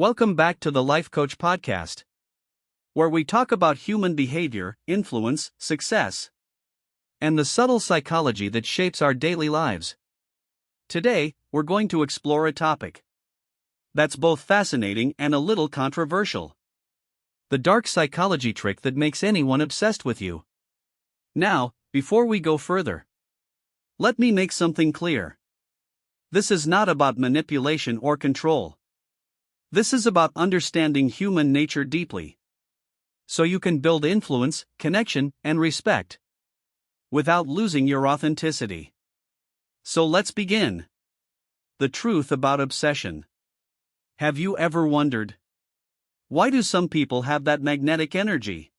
Welcome back to the Life Coach Podcast, where we talk about human behavior, influence, success, and the subtle psychology that shapes our daily lives. Today, we're going to explore a topic that's both fascinating and a little controversial: the dark psychology trick that makes anyone obsessed with you. Now, before we go further, let me make something clear. This is not about manipulation or control. This is about understanding human nature deeply, so you can build influence, connection, and respect without losing your authenticity. So let's begin. The truth about obsession. Have you ever wondered, why do some people have that magnetic energy?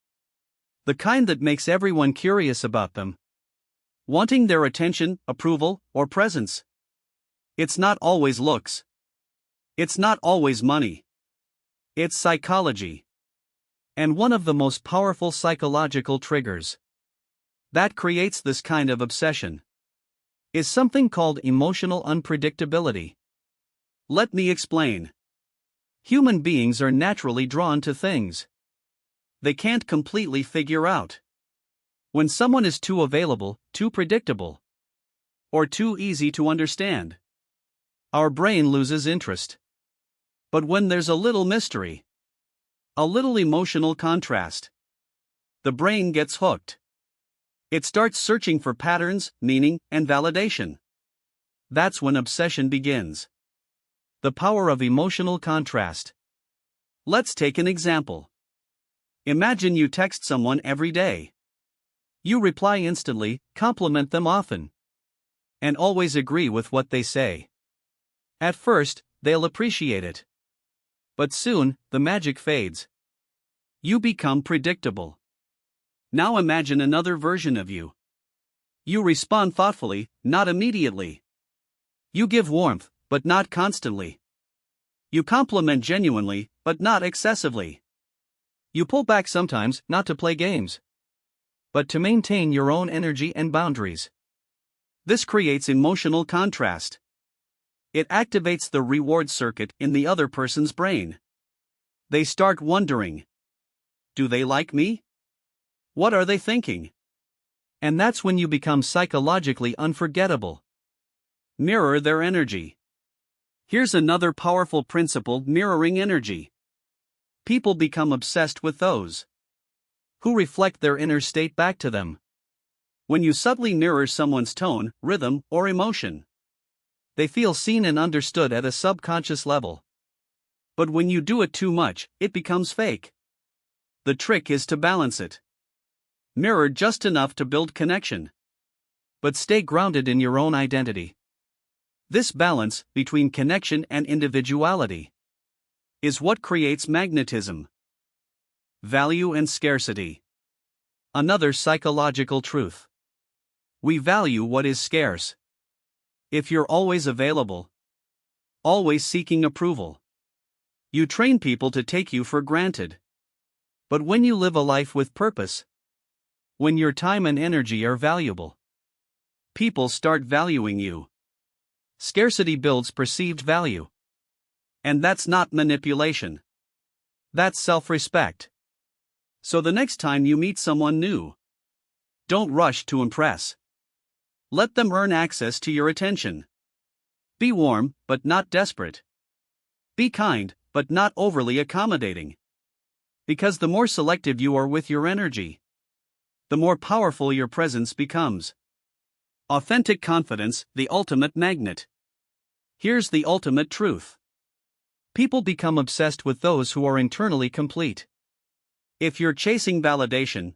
The kind that makes everyone curious about them, wanting their attention, approval, or presence. It's not always looks. It's not always money. It's psychology. And one of the most powerful psychological triggers that creates this kind of obsession is something called emotional unpredictability. Let me explain. Human beings are naturally drawn to things they can't completely figure out. When someone is too available, too predictable, or too easy to understand, our brain loses interest. But when there's a little mystery, a little emotional contrast, the brain gets hooked. It starts searching for patterns, meaning, and validation. That's when obsession begins. The power of emotional contrast. Let's take an example. Imagine you text someone every day. You reply instantly, compliment them often, and always agree with what they say. At first, they'll appreciate it. But soon, the magic fades. You become predictable. Now imagine another version of you. You respond thoughtfully, not immediately. You give warmth, but not constantly. You compliment genuinely, but not excessively. You pull back sometimes, not to play games, but to maintain your own energy and boundaries. This creates emotional contrast. It activates the reward circuit in the other person's brain. They start wondering, do they like me? What are they thinking? And that's when you become psychologically unforgettable. Mirror their energy. Here's another powerful principle: mirroring energy. People become obsessed with those who reflect their inner state back to them. When you subtly mirror someone's tone, rhythm, or emotion, they feel seen and understood at a subconscious level. But when you do it too much, it becomes fake. The trick is to balance it. Mirror just enough to build connection, but stay grounded in your own identity. This balance between connection and individuality is what creates magnetism. Value and scarcity. Another psychological truth. We value what is scarce. If you're always available, always seeking approval, you train people to take you for granted. But when you live a life with purpose, when your time and energy are valuable, people start valuing you. Scarcity builds perceived value. And that's not manipulation. That's self-respect. So the next time you meet someone new, don't rush to impress. Let them earn access to your attention. Be warm, but not desperate. Be kind, but not overly accommodating. Because the more selective you are with your energy, the more powerful your presence becomes. Authentic confidence, the ultimate magnet. Here's the ultimate truth. People become obsessed with those who are internally complete. If you're chasing validation,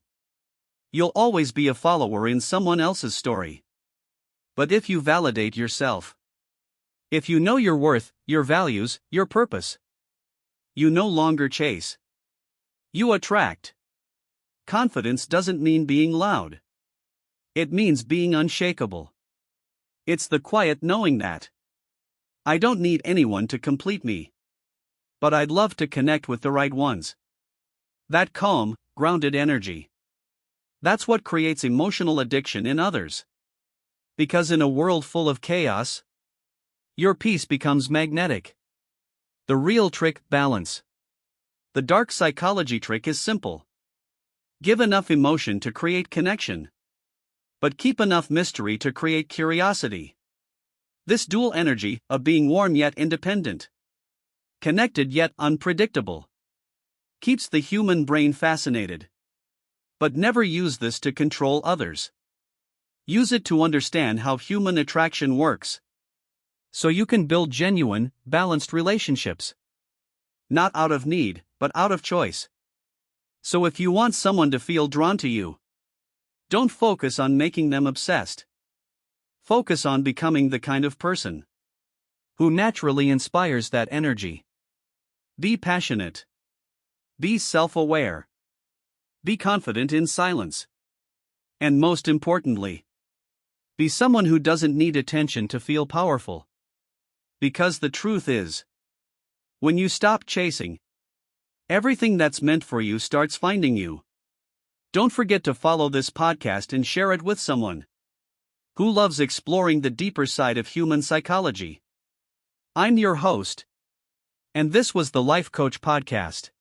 you'll always be a follower in someone else's story. But if you validate yourself, if you know your worth, your values, your purpose, you no longer chase. You attract. Confidence doesn't mean being loud. It means being unshakable. It's the quiet knowing that I don't need anyone to complete me, but I'd love to connect with the right ones. That calm, grounded energy. That's what creates emotional addiction in others. Because in a world full of chaos, your peace becomes magnetic. The real trick: balance. The dark psychology trick is simple. Give enough emotion to create connection, but keep enough mystery to create curiosity. This dual energy of being warm yet independent, connected yet unpredictable, keeps the human brain fascinated. But never use this to control others. Use it to understand how human attraction works, so you can build genuine, balanced relationships. Not out of need, but out of choice. So if you want someone to feel drawn to you, don't focus on making them obsessed. Focus on becoming the kind of person who naturally inspires that energy. Be passionate. Be self-aware. Be confident in silence. And most importantly, be someone who doesn't need attention to feel powerful. Because the truth is, when you stop chasing, everything that's meant for you starts finding you. Don't forget to follow this podcast and share it with someone who loves exploring the deeper side of human psychology. I'm your host, and this was the Life Coach Podcast.